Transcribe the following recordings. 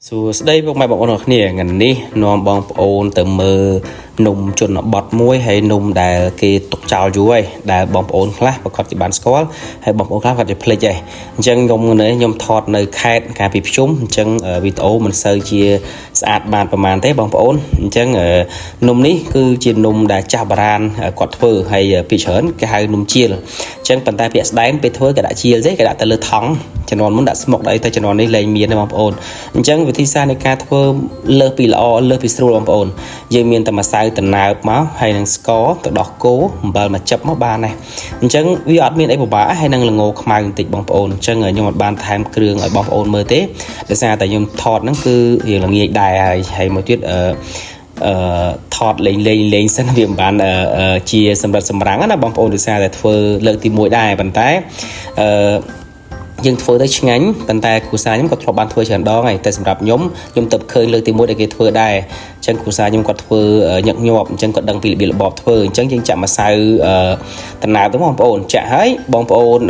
សួស្តីពុកម៉ែបងប្អូនទាំងគ្នាថ្ងៃនេះនាំបងប្អូនទៅមើលនំជនបទមួយហើយនំដែលគេទុកចោលយូរហើយដែលបងប្អូនខ្លះប្រកាសជាបានស្គាល់ហើយបងប្អូនខ្លះគាត់ជាភ្លេចហើយអញ្ចឹងខ្ញុំថតនៅខេត្តកាលពីភ្ជុំអញ្ចឹងវីដេអូមិនសូវជាស្អាតបានប្រហែលទេបងប្អូនអញ្ចឹងនំនេះគឺជានំដែលចាស់បុរាណគាត់ធ្វើហើយពីច្រើនគេហៅនំជៀលអញ្ចឹងប៉ុន្តែពាក្យស្ដែងពេលធ្វើគេដាក់ជៀលទេគេដាក់ទៅលើថង់ជំនាន់មុនដាក់ស្មុកដាក់អីទៅជំនាន់នេះលែងមានទេបងប្អូនអញ្ចឹងវិធីសាស្ត្រនៃការធ្វើលើសពីល្អលើសពីស្រួលបងប្អូនយើងមានតែម្សៅតំណើបមកហើយនឹងស្ករទឹកដោះគោអំបិលមកចិបមកបានដែរអញ្ចឹងវាអត់មានអីពិបាកហើយនឹងល្ងខ្មៅបន្តិចបងប្អូនអញ្ចឹងខ្ញុំអត់បានថែមគ្រឿងឲ្យបងប្អូនមើលទេដោយសារតែខ្ញុំថតហ្នឹងគឺរៀងល្ងាចដែរហើយមួយទៀតថតលេងសិនវាមិនបានជាសម្រិតសម្រាំងណាបងប្អូនដោយសារតែធ្វើលើកទី1ដែរប៉ុន្តែយើងធ្វើទៅឆ្ងាញ់ប៉ុន្តែគ្រូសាខ្ញុំក៏ធ្លាប់បានធ្វើច្រើនដងហើយតែសម្រាប់ខ្ញុំទៅឃើញលើកទី1ដែលគេធ្វើដែរអញ្ចឹងគ្រូសាខ្ញុំគាត់ធ្វើញឹកញាប់អញ្ចឹងគាត់ដឹងពីរបៀបរបបធ្វើអញ្ចឹងយើងចាក់ម្សៅតំណើបទៅបងប្អូនចាក់ហើយបងប្អូន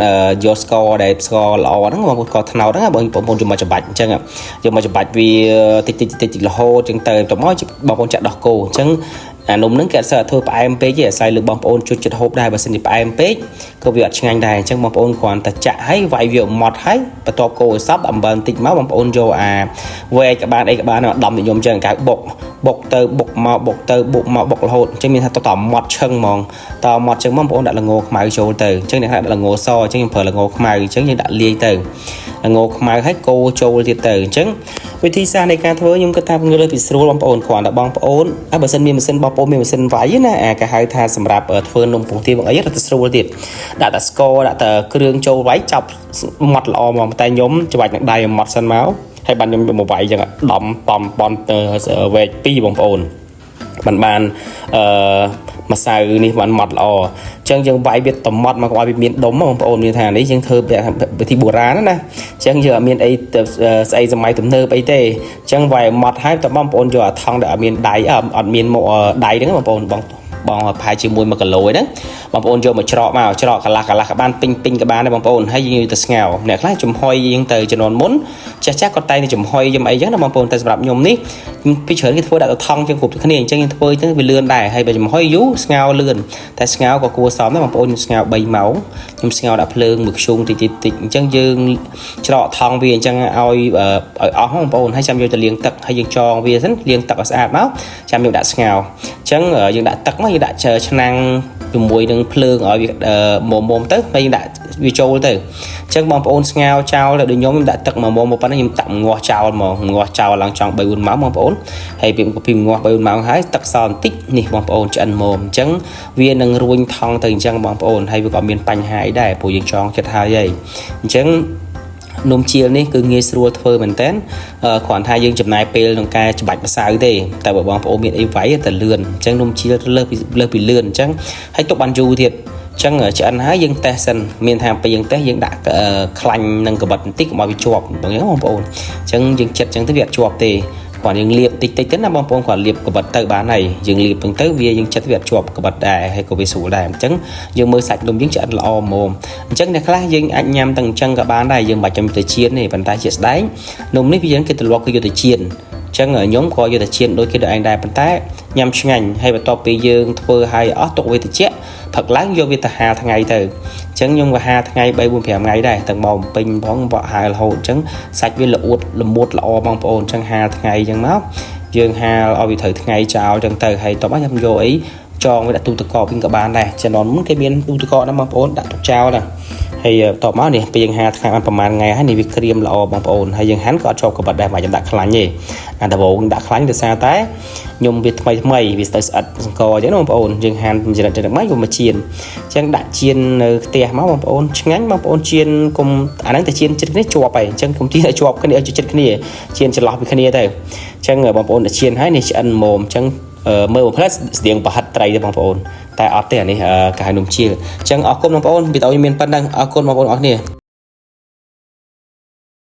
យកស្ករដែលស្ករល្អហ្នឹងបងប្អូនស្ករត្នោតហ្នឹងបងប្អូនយកមកច្បាច់អញ្ចឹងយកមកច្បាច់វាតិចរហូតអញ្ចឹងទៅមកបងប្អូនចាក់ដោះគោអញ្ចឹងអានំហ្នឹងគេអត់សូវធ្វើផ្អែមពេកទេអាស្រ័យលើបងប្អូនជួយចិត្តហូបដែរបើសិនជាផ្អែមពេកក៏វាអត់ឆ្ងាញ់ដែរអញ្ចឹងបងប្អូនគ្រាន់តែចាក់ហើយវាយវាម៉ត់ហើយបន្ទាប់កូរឲ្យសព្វអំបិលបន្តិចមកបងប្អូនយកអាវែកក្បានអីក្បានដំនិយមអញ្ចឹងកៅបុកទៅបុកមកបុកទៅបុកមកបុករហូតអញ្ចឹងមានថាតម៉ត់ឈឹងហ្មងតម៉ត់ឈឹងបងប្អូនដាក់ល្ងខ្មៅចូលទៅអញ្ចឹងអ្នកខ្លះដាក់ល្ងសអញ្ចឹងខ្ញុំប្រើល្ងខ្មៅអញ្ចឹងយើងដាក់លាយទៅល្ងខ្មៅហើយកូរចូលទៀតទៅអញ្ចឹងវិធីសាស្ត្រនៃការធ្វើខ្ញុំគិតថាវាលើសពីស្រួលបងប្អូនគ្រាន់តែបងប្អូនបើសិនមានម៉ាស៊ីនបងប្អូនមានម៉ាស៊ីនវាយណាគេហៅថាសម្រាប់ធ្វើនំពងទាបងអីទៅស្រួលទៀតដាក់តែស្ករដាក់តែគ្រឿងចូលវាយចាប់ម៉ត់ល្អហ្មងតែខ្ញុំច្បាច់នឹងដៃម៉ត់សិនមកហើយបានខ្ញុំមកវាយអញ្ចឹងដំបំបន់ទៅវែក2បងប្អូនបានម្សៅនេះបានម៉ត់ល្អអញ្ចឹងយើងវាយវាតម៉ត់មកឲ្យវាមានដុំបងប្អូនមានថានេះយើងធ្វើវិធីបុរាណណាអញ្ចឹងយើងអត់មានអីស្អីសម័យទំនើបអីទេអញ្ចឹងវាយម៉ត់ហើយតបងប្អូនយកអាថង់ដែលអត់មានដៃអត់មានមកដៃហ្នឹងបងប្អូនបងផាយជាមួយ1គីឡូហ្នឹងបងប្អូនយកមកច្រកកន្លះក៏បានពេញក៏បានដែរបងប្អូនហើយយើងយកទៅស្ងោរអ្នកខ្លះចំហុយយើងទៅជំនាន់មុនចាស់គាត់តែងតែចំហុយយំអីចឹងណាបងប្អូនតែសម្រាប់ខ្ញុំនេះពីច្រើនគេធ្វើដាក់ទៅថង់ជាងគ្រប់គ្នាអញ្ចឹងយើងធ្វើទៅវាលឿនដែរហើយបើចំហុយយូរស្ងោរលឿនតែស្ងោរក៏គួរសមដែរបងប្អូនខ្ញុំស្ងោរ3ម៉ោងខ្ញុំស្ងោរដាក់ភ្លើងមួយខ្ជុងតិចអញ្ចឹងយើងច្រកថង់វាអញ្ចឹងឲ្យអស់បងប្អូនហើយចាំយកទៅលាងទឹកហើយយើងចងវាសិនលាងទឹកឲ្យស្អាតមកចាំយកដាក់ស្ងោរអញ្ចឹងយើងដាក់ទឹកមកយើងដាក់ឆ្នាំងជាមួយនឹងភ្លើងឲ្យវាមុំទៅហើយយើងដាក់វាចូលទៅអញ្ចឹងបងប្អូនស្ងោរចោលដល់ខ្ញុំដាក់ទឹកមកប៉ុណ្ណឹងខ្ញុំដាក់ងាស់ចោលឡើងចង់3 4ម៉ោងបងប្អូនហើយពីងាស់3 4ម៉ោងហើយទឹកសល់បន្តិចនេះបងប្អូនឆ្អិនមុំអញ្ចឹងវានឹងរួញថង់ទៅអញ្ចឹងបងប្អូនហើយវាក៏មានបញ្ហាអីដែរព្រោះយើងចងចិត្តហើយអញ្ចឹងនំជៀលនេះគឺងាយស្រួលធ្វើមែនតើគ្រាន់តែយើងចំណាយពេលក្នុងការច្បាច់ម្សៅទេតែបើបងប្អូនមានអីវាយទៅលឿនអញ្ចឹងនំជៀលលើសពីលឿនអញ្ចឹងហើយទុកបានយូរទៀតអញ្ចឹងឆ្អិនហើយយើងតេស្តសិនមានថាពេលយើងតេស្តយើងដាក់ខ្លាញ់នឹងកបិតបន្តិចកុំឲ្យវាជាប់បងប្អូនអញ្ចឹងយើងចិត្តអញ្ចឹងទៅវាអត់ជាប់ទេគាត់យើងលាបតិចទៅណាបងប្អូនគាត់លាបកបិតទៅបានហើយយើងលាបទៅវាយើងចិត្តវាអត់ជាប់កបិតដែរហើយក៏វាស្រួលដែរអញ្ចឹងយើងមើលសាច់នំយើងឆ្អិនល្អហ្មងអញ្ចឹងអ្នកខ្លះយើងអាចញ៉ាំទាំងអញ្ចឹងក៏បានដែរយើងមិនបាច់ចាំទៅជៀនទេប៉ុន្តែជាស្ដែងនំនេះវាយើងគេទម្លាប់គឺយកទៅជៀនអញ្ចឹងខ្ញុំក៏យកទៅជៀនដូចគេដូចឯងដែរប៉ុន្តែញ៉ាំឆ្ងាញ់ហើយបន្ទាប់ពីយើងធ្វើឲ្យអស់ទុកវាត្រជាក់ផឹកឡើងយកវាទៅហាលថ្ងៃទៅអញ្ចឹងខ្ញុំក៏ហាលថ្ងៃ3 4 5ថ្ងៃដែរទាំងមកពេញផងបកហាលរហូតអញ្ចឹងសាច់វាល្មួតល្អបងប្អូនអញ្ចឹងហាលថ្ងៃអញ្ចឹងមកយើងហាលឲ្យវាត្រូវថ្ងៃចោលអញ្ចឹងទៅហើយតបខ្ញុំយកអីចងវាដាក់ទូទឹកកកវិញក៏បានដែរជំនាន់មុនគេមានទូទឹកកកណាបងប្អូនដាក់ទុកចោលណាហើយតបមកនេះពេលយើងហាលថ្ងៃបានប្រហែលថ្ងៃហើយនេះវាក្រៀមល្អបងប្អូនហើយយើងហាន់ក៏អត់ជាប់កបិតដែរមិនចាំដាក់ខ្លាញ់ទេអាដំបូងដាក់ខ្លាញ់ដោយសារតែខ្ញុំវាថ្មីវាទៅស្អិតសង្កអញ្ចឹងបងប្អូនយើងហាន់ចំណិតមកយកមកជៀនអញ្ចឹងដាក់ជៀននៅផ្ទះមកបងប្អូនឆ្ងាញ់បងប្អូនជៀនគុំអាហ្នឹងតែជៀនចិត្តគ្នាជាប់ហើយអញ្ចឹងគុំទីឲ្យជាប់គ្នាឲ្យចិត្តគ្នាជៀនចន្លោះពីគ្នាទៅអញ្ចឹងបងប្អូនតែជៀនហើយនេះឆ្អិនមុំអញ្ចឹងមើលបំផ្លែស្តៀងប្រហិតត្រីទេបងប្អូនតែអត់ទេអានេះគេហៅនំជៀលអញ្ចឹងអរគុណបងប្អូនវីដេអូនេះមានប៉ុណ្ណឹងអរគុណបងប្អូនអរគ្នា